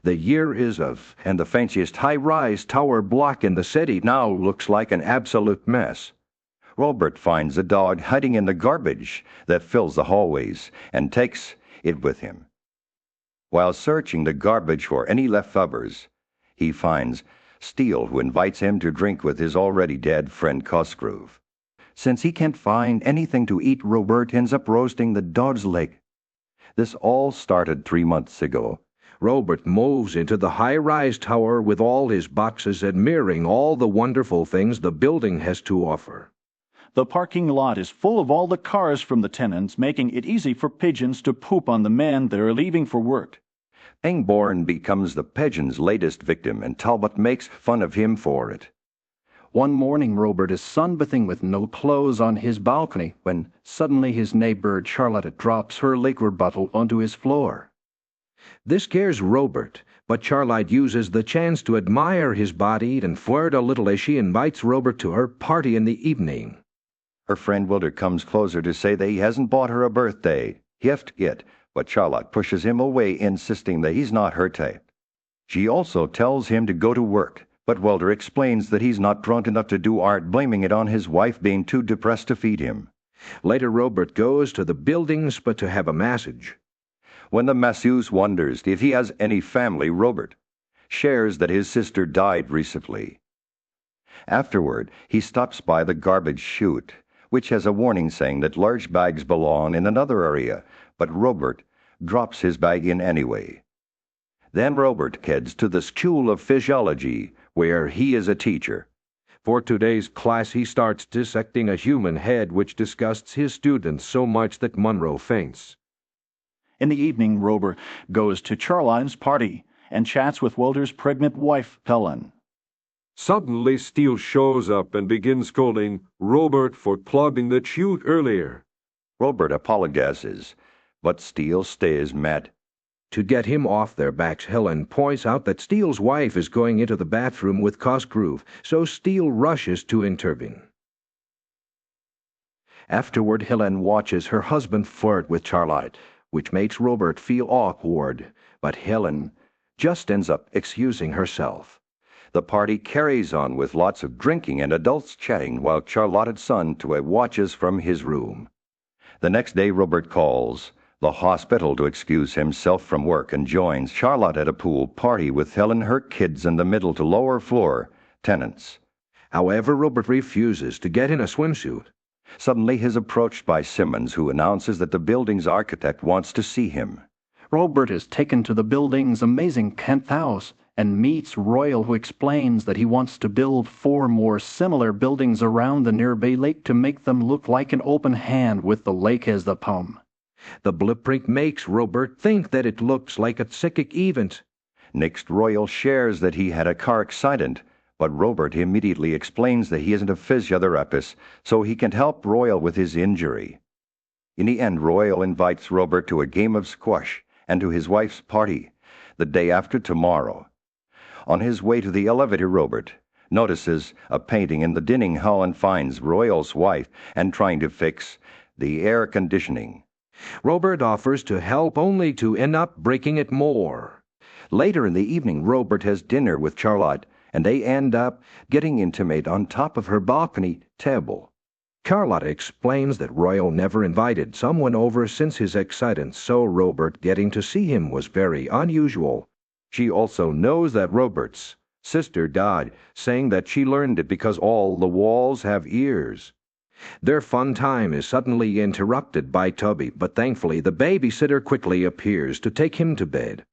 The year is of, and the fanciest high-rise tower block in the city now looks like an absolute mess. Robert finds a dog hiding in the garbage that fills the hallways and takes it with him. While searching the garbage for any leftovers, he finds Steele, who invites him to drink with his already dead friend Cosgrove. Since he can't find anything to eat, Robert ends up roasting the dog's leg. This all started 3 months ago. Robert moves into the high-rise tower with all his boxes, admiring all the wonderful things the building has to offer. The parking lot is full of all the cars from the tenants, making it easy for pigeons to poop on the men that are leaving for work. Pangborn becomes the pigeon's latest victim, and Talbot makes fun of him for it. One morning, Robert is sunbathing with no clothes on his balcony when suddenly his neighbor Charlotte drops her liquor bottle onto his floor. This scares Robert, but Charlotte uses the chance to admire his body and flirt a little as she invites Robert to her party in the evening. Her friend Wilder comes closer to say that he hasn't bought her a birthday gift yet, but Charlotte pushes him away, insisting that he's not her type. She also tells him to go to work, but Wilder explains that he's not drunk enough to do art, blaming it on his wife being too depressed to feed him. Later, Robert goes to the buildings but to have a massage. When the masseuse wonders if he has any family, Robert shares that his sister died recently. Afterward, he stops by the garbage chute, which has a warning saying that large bags belong in another area, but Robert drops his bag in anyway. Then Robert heads to the School of Physiology, where he is a teacher. For today's class, he starts dissecting a human head, which disgusts his students so much that Monroe faints. In the evening, Robert goes to Charline's party and chats with Wilder's pregnant wife, Helen. Suddenly, Steele shows up and begins scolding Robert for clogging the chute earlier. Robert apologizes, but Steele stays mad. To get him off their backs, Helen points out that Steele's wife is going into the bathroom with Cosgrove, so Steele rushes to intervene. Afterward, Helen watches her husband flirt with Charlotte, which makes Robert feel awkward, but Helen just ends up excusing herself. The party carries on with lots of drinking and adults chatting while Charlotte's son watches from his room. The next day, Robert calls the hospital to excuse himself from work and joins Charlotte at a pool party with Helen, her kids, and the middle to lower floor tenants. However, Robert refuses to get in a swimsuit. Suddenly, he is approached by Simmons, who announces that the building's architect wants to see him. Robert is taken to the building's amazing penthouse and meets Royal, who explains that he wants to build 4 more similar buildings around the nearby lake to make them look like an open hand with the lake as the palm. The blueprint makes Robert think that it looks like a psychic event. Next, Royal shares that he had a car accident, but Robert immediately explains that he isn't a physiotherapist, so he can help Royal with his injury. In the end, Royal invites Robert to a game of squash and to his wife's party the day after tomorrow. On his way to the elevator, Robert notices a painting in the dining hall and finds Royal's wife and trying to fix the air conditioning. Robert offers to help, only to end up breaking it more. Later in the evening, Robert has dinner with Charlotte, and they end up getting intimate on top of her balcony table. Charlotte explains that Royal never invited someone over since his accident, so Robert getting to see him was very unusual. She also knows that Robert's sister died, saying that she learned it because all the walls have ears. Their fun time is suddenly interrupted by Tubby, but thankfully the babysitter quickly appears to take him to bed.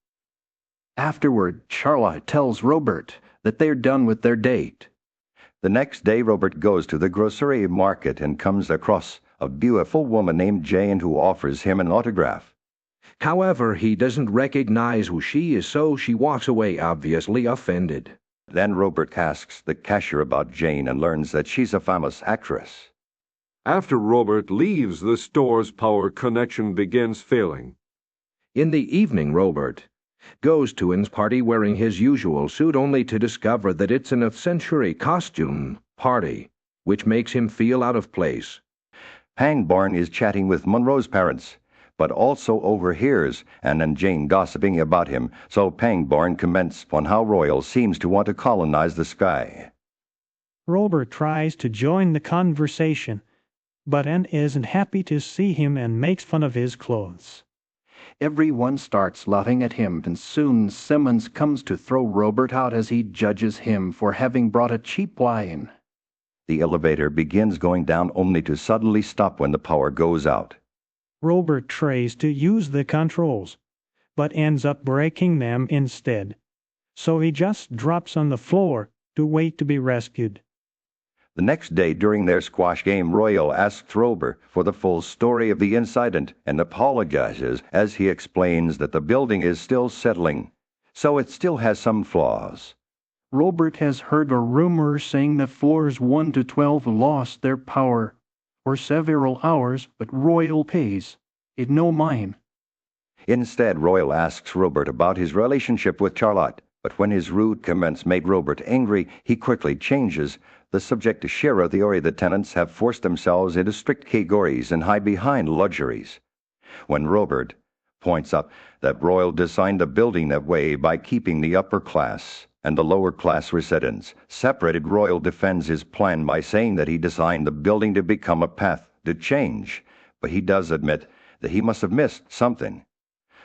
Afterward, Charlotte tells Robert that they're done with their date. The next day, Robert goes to the grocery market and comes across a beautiful woman named Jane who offers him an autograph. However, he doesn't recognize who she is, so she walks away, obviously offended. Then Robert asks the cashier about Jane and learns that she's a famous actress. After Robert leaves, the store's power connection begins failing. In the evening, Robert goes to his party wearing his usual suit, only to discover that it's an off-century costume party, which makes him feel out of place. Pangborn is chatting with Monroe's parents, but also overhears Anne and Jane gossiping about him, so Pangborn comments on how Royal seems to want to colonize the sky. Robert tries to join the conversation, but Anne isn't happy to see him and makes fun of his clothes. Everyone starts laughing at him, and soon Simmons comes to throw Robert out as he judges him for having brought a cheap wine. The elevator begins going down only to suddenly stop when the power goes out. Robert tries to use the controls, but ends up breaking them instead. So he just drops on the floor to wait to be rescued. The next day during their squash game, Royal asks Robert for the full story of the incident and apologizes as he explains that the building is still settling, so it still has some flaws. Robert has heard a rumor saying that floors 1 to 12 lost their power for several hours, but Royal pays. It no mind. Instead, Royal asks Robert about his relationship with Charlotte, but when his rude comments made Robert angry, he quickly changes the subject to share a theory that tenants have forced themselves into strict categories and hide behind luxuries. When Robert points out that Royal designed the building that way by keeping the upper class and the lower class residents separated, Royal defends his plan by saying that he designed the building to become a path to change, but he does admit that he must have missed something.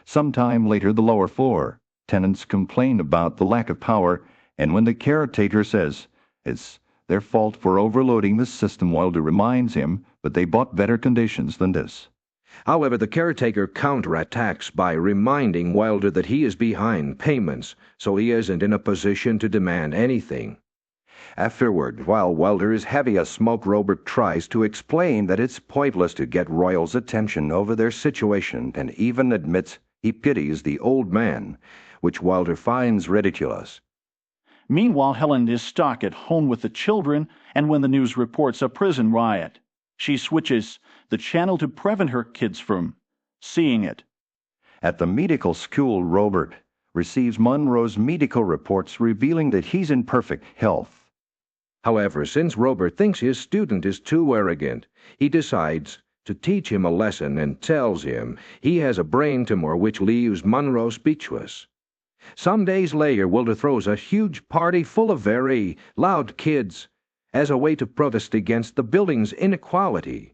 Sometime later, the lower floor. Tenants complain about the lack of power, and when the caretaker says it's their fault for overloading the system, Wilder reminds him that they bought better conditions than this. However, the caretaker counterattacks by reminding Wilder that he is behind payments, so he isn't in a position to demand anything. Afterward, while Wilder is heavy as smoke, Robert tries to explain that it's pointless to get Royal's attention over their situation, and even admits he pities the old man, which Wilder finds ridiculous. Meanwhile, Helen is stuck at home with the children, and when the news reports a prison riot, she switches the channel to prevent her kids from seeing it. At the medical school, Robert receives Monroe's medical reports revealing that he's in perfect health. However, since Robert thinks his student is too arrogant, he decides to teach him a lesson and tells him he has a brain tumor, which leaves Monroe speechless. Some days later, Wilder throws a huge party full of very loud kids as a way to protest against the building's inequality.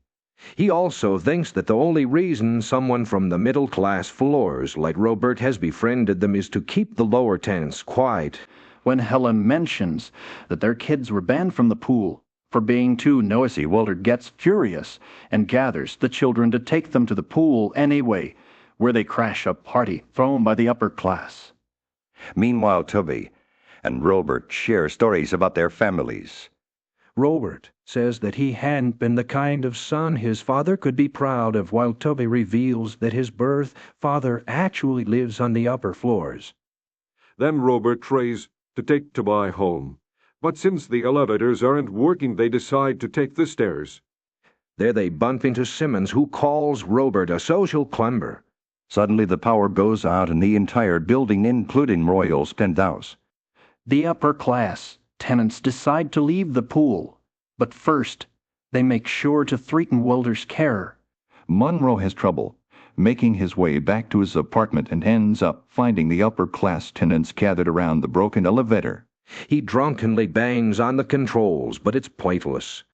He also thinks that the only reason someone from the middle-class floors like Robert has befriended them is to keep the lower tenants quiet. When Helen mentions that their kids were banned from the pool for being too noisy, Wilder gets furious and gathers the children to take them to the pool anyway, where they crash a party thrown by the upper class. Meanwhile, Tubby and Robert share stories about their families. Robert says that he hadn't been the kind of son his father could be proud of, while Tubby reveals that his birth father actually lives on the upper floors. Then Robert tries to take Toby home, but since the elevators aren't working, they decide to take the stairs. There they bump into Simmons, who calls Robert a social climber. Suddenly the power goes out in the entire building, including Royal's penthouse. The upper class tenants decide to leave the pool, but first they make sure to threaten Wilder's care. Monroe has trouble making his way back to his apartment and ends up finding the upper-class tenants gathered around the broken elevator. He drunkenly bangs on the controls, but it's pointless.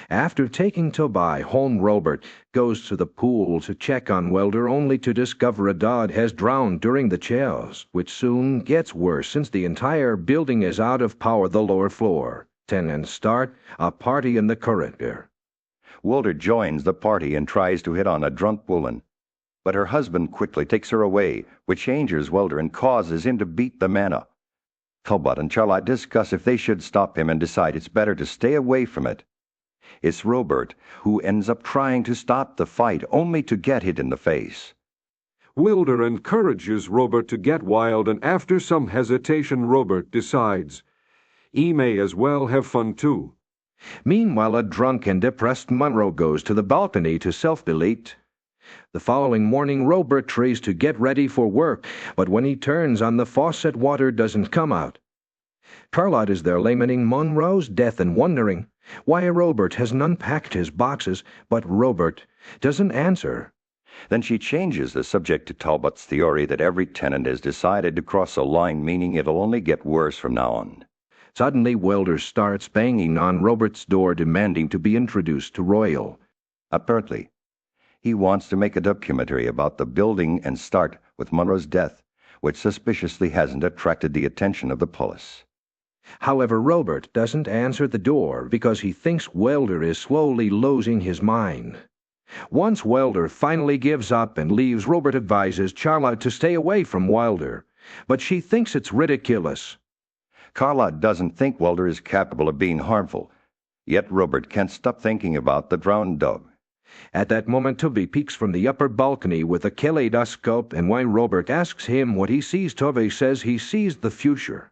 After taking Toby home, Robert goes to the pool to check on Wilder, only to discover a dog has drowned during the chills, which soon gets worse since the entire building is out of power. The lower floor tenants start a party in the corridor. Wilder joins the party and tries to hit on a drunk woman, but her husband quickly takes her away, which angers Wilder and causes him to beat the man up. Talbot and Charlotte discuss if they should stop him and decide it's better to stay away from it. It's Robert who ends up trying to stop the fight, only to get hit in the face. Wilder encourages Robert to get wild, and after some hesitation, Robert decides he may as well have fun too. Meanwhile, a drunk and depressed Monroe goes to the balcony to self-delete. The following morning, Robert tries to get ready for work, but when he turns on the faucet, water doesn't come out. Charlotte is there lamenting Monroe's death and wondering why Robert hasn't unpacked his boxes, but Robert doesn't answer. Then she changes the subject to Talbot's theory that every tenant has decided to cross a line, meaning it'll only get worse from now on. Suddenly, Welder starts banging on Robert's door, demanding to be introduced to Royal. Apparently, he wants to make a documentary about the building and start with Monroe's death, which suspiciously hasn't attracted the attention of the police. However, Robert doesn't answer the door because he thinks Welder is slowly losing his mind. Once Welder finally gives up and leaves, Robert advises Charlotte to stay away from Welder, but she thinks it's ridiculous. Charlotte doesn't think Welder is capable of being harmful, yet Robert can't stop thinking about the drowned dog. At that moment, Tove peeks from the upper balcony with a kaleidoscope, and when Robert asks him what he sees, Tove says he sees the future.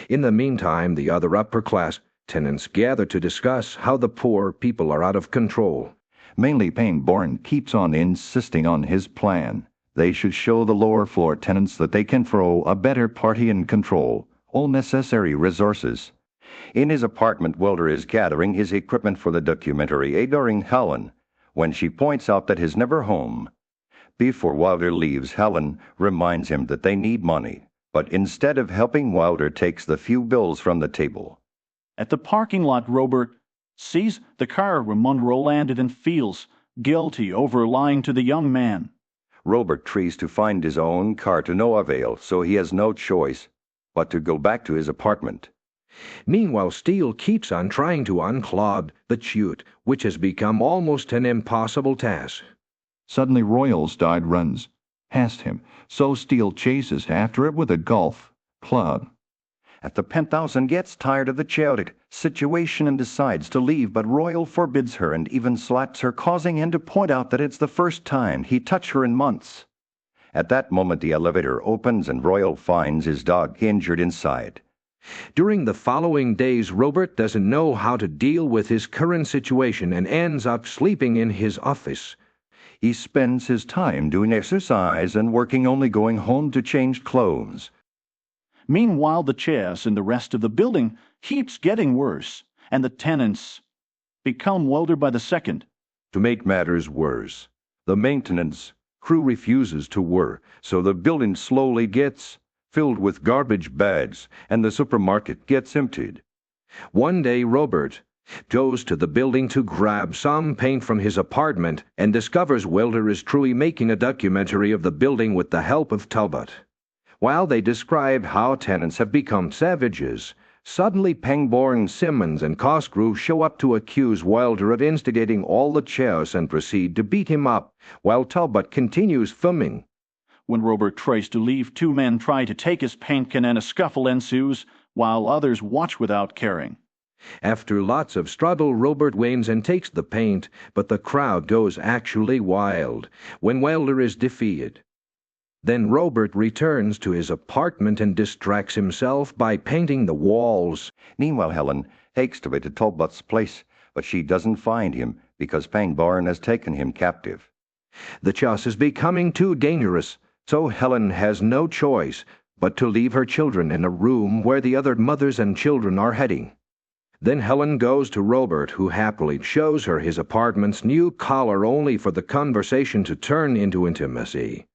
In the meantime, the other upper-class tenants gather to discuss how the poor people are out of control. Mainly Pangborn keeps on insisting on his plan. They should show the lower floor tenants that they can throw a better party and control all necessary resources. In his apartment, Welder is gathering his equipment for the documentary, ignoring Helen, when she points out that he's never home. Before Wilder leaves, Helen reminds him that they need money, but instead of helping, Wilder takes the few bills from the table. At the parking lot, Robert sees the car where Monroe landed and feels guilty over lying to the young man. Robert tries to find his own car to no avail, so he has no choice but to go back to his apartment. Meanwhile, Steele keeps on trying to unclog the chute, which has become almost an impossible task. Suddenly Royal's dog runs past him, so Steele chases after it with a golf club. At the penthouse and gets tired of the chaotic situation and decides to leave, but Royal forbids her and even slaps her, causing him to point out that it's the first time he touched her in months. At that moment, the elevator opens and Royal finds his dog injured inside. During the following days, Robert doesn't know how to deal with his current situation and ends up sleeping in his office. He spends his time doing exercise and working, only going home to change clothes. Meanwhile, the chairs in the rest of the building keeps getting worse, and the tenants become wilder by the second. To make matters worse, the maintenance crew refuses to work, so the building slowly gets filled with garbage bags, and the supermarket gets emptied. One day, Robert goes to the building to grab some paint from his apartment and discovers Welder is truly making a documentary of the building with the help of Talbot. While they describe how tenants have become savages, suddenly Pangborn, Simmons, and Cosgrove show up to accuse Wilder of instigating all the chaos and proceed to beat him up, while Talbot continues filming. When Robert tries to leave, two men try to take his paint can and a scuffle ensues, while others watch without caring. After lots of struggle, Robert wins and takes the paint, but the crowd goes actually wild when Wilder is defeated. Then Robert returns to his apartment and distracts himself by painting the walls. Meanwhile, Helen takes to Talbot's place, but she doesn't find him because Pangborn has taken him captive. The chase is becoming too dangerous, so Helen has no choice but to leave her children in a room where the other mothers and children are heading. Then Helen goes to Robert, who happily shows her his apartment's new color, only for the conversation to turn into intimacy.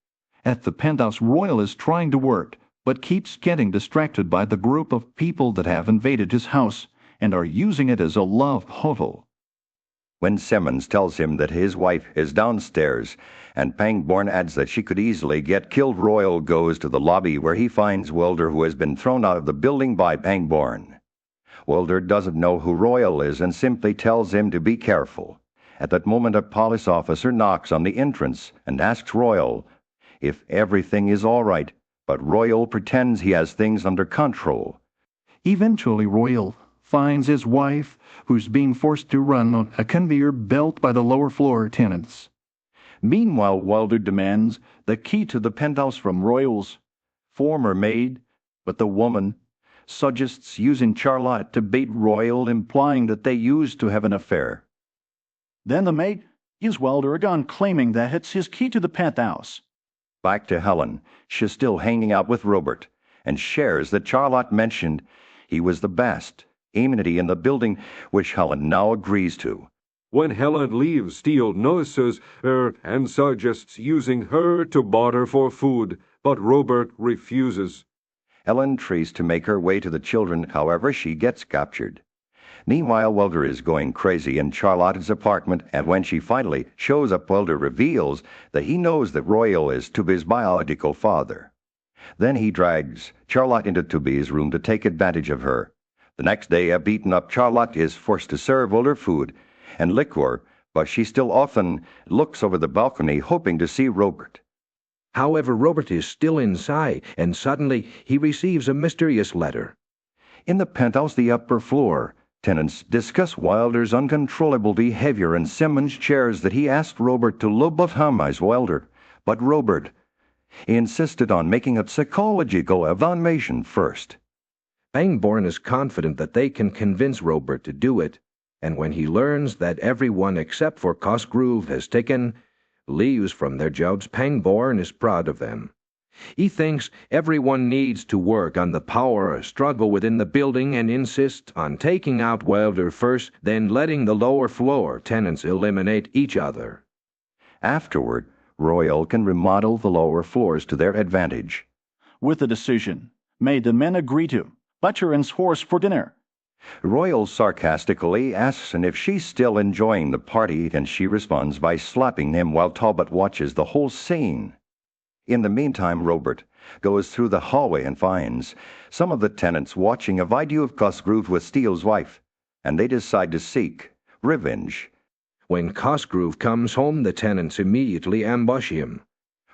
At the penthouse, Royal is trying to work, but keeps getting distracted by the group of people that have invaded his house and are using it as a love hotel. When Simmons tells him that his wife is downstairs, and Pangborn adds that she could easily get killed, Royal goes to the lobby where he finds Welder, who has been thrown out of the building by Pangborn. Welder doesn't know who Royal is and simply tells him to be careful. At that moment, a police officer knocks on the entrance and asks Royal if everything is all right, but Royal pretends he has things under control. Eventually, Royal finds his wife, who's being forced to run on a conveyor belt by the lower floor tenants. Meanwhile, Wilder demands the key to the penthouse from Royal's former maid, but the woman suggests using Charlotte to bait Royal, implying that they used to have an affair. Then the maid gives Wilder a gun, claiming that it's his key to the penthouse. Back to Helen, she's still hanging out with Robert, and shares that Charlotte mentioned he was the best amenity in the building, which Helen now agrees to. When Helen leaves, Steele notices her and suggests using her to barter for food, but Robert refuses. Helen tries to make her way to the children, however, she gets captured. Meanwhile, Welder is going crazy in Charlotte's apartment, and when she finally shows up, Welder reveals that he knows that Royal is Toby's biological father. Then he drags Charlotte into Toby's room to take advantage of her. The next day, a beaten-up Charlotte is forced to serve Welder food and liquor, but she still often looks over the balcony hoping to see Robert. However, Robert is still inside, and suddenly he receives a mysterious letter. In the penthouse, the upper floor, tenants discuss Wilder's uncontrollable behavior and Simmons shares that he asked Robert to lobotomize Wilder, but Robert insisted on making a psychological evaluation first. Pangborn is confident that they can convince Robert to do it, and when he learns that everyone except for Cosgrove has taken leaves from their jobs, Pangborn is proud of them. He thinks everyone needs to work on the power struggle within the building and insists on taking out Wilder first, then letting the lower floor tenants eliminate each other. Afterward, Royal can remodel the lower floors to their advantage. With the decision made, the men agree to butcher and horse for dinner. Royal sarcastically asks him if she's still enjoying the party, and she responds by slapping him while Talbot watches the whole scene. In the meantime, Robert goes through the hallway and finds some of the tenants watching a video of Cosgrove with Steele's wife, and they decide to seek revenge. When Cosgrove comes home, the tenants immediately ambush him.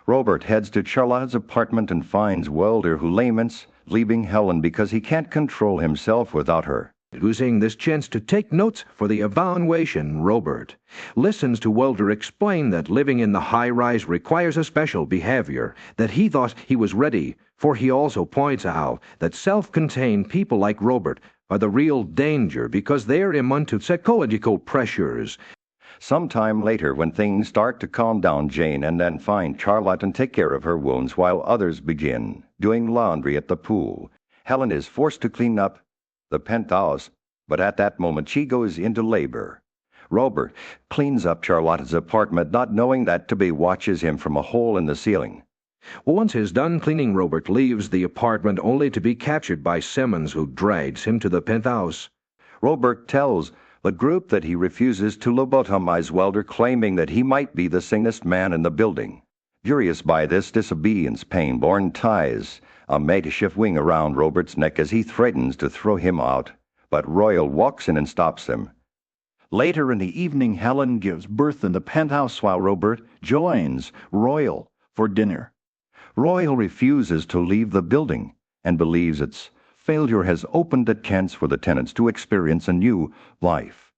Robert heads to Charlotte's apartment and finds Welder, who laments leaving Helen because he can't control himself without her. Using this chance to take notes for the evaluation, Robert listens to Welder explain that living in the high-rise requires a special behavior, that he thought he was ready, for he also points out that self-contained people like Robert are the real danger because they're immune to psychological pressures. Sometime later, when things start to calm down, Jane and then find Charlotte and take care of her wounds while others begin doing laundry at the pool. Helen is forced to clean up the penthouse, but at that moment she goes into labor. Robert cleans up Charlotte's apartment, not knowing that Toby watches him from a hole in the ceiling. Once he's done cleaning, Robert leaves the apartment only to be captured by Simmons, who drags him to the penthouse. Robert tells the group that he refuses to lobotomize Welder, claiming that he might be the sanest man in the building. Furious by this disobedience, Pangborn ties a makeshift wing around Robert's neck as he threatens to throw him out, but Royal walks in and stops him. Later in the evening, Helen gives birth in the penthouse while Robert joins Royal for dinner. Royal refuses to leave the building and believes its failure has opened a chance for the tenants to experience a new life.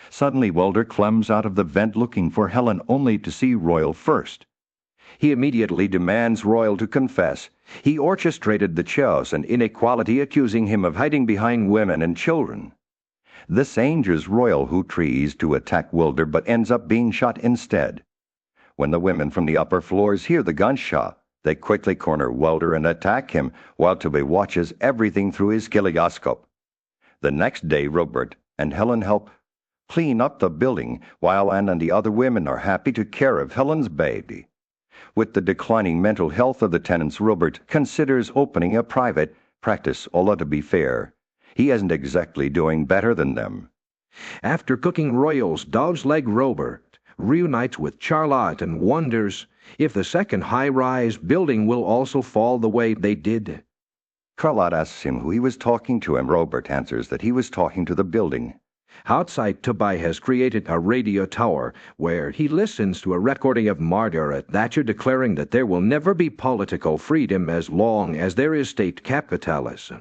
Suddenly, Welder climbs out of the vent looking for Helen, only to see Royal first. He immediately demands Royal to confess. He orchestrated the chaos and inequality, accusing him of hiding behind women and children. This angers Royal, who tries to attack Welder but ends up being shot instead. When the women from the upper floors hear the gunshot, they quickly corner Welder and attack him, while Toby watches everything through his kaleidoscope. The next day, Robert and Helen help clean up the building, while Anne and the other women are happy to care of Helen's baby. With the declining mental health of the tenants, Robert considers opening a private practice, although to be fair, he isn't exactly doing better than them. After cooking Royal's dog's leg, Robert reunites with Charlotte and wonders if the second high-rise building will also fall the way they did. Charlotte asks him who he was talking to, and Robert answers that he was talking to the building. Outside, Toby has created a radio tower where he listens to a recording of Margaret Thatcher declaring that there will never be political freedom as long as there is state capitalism.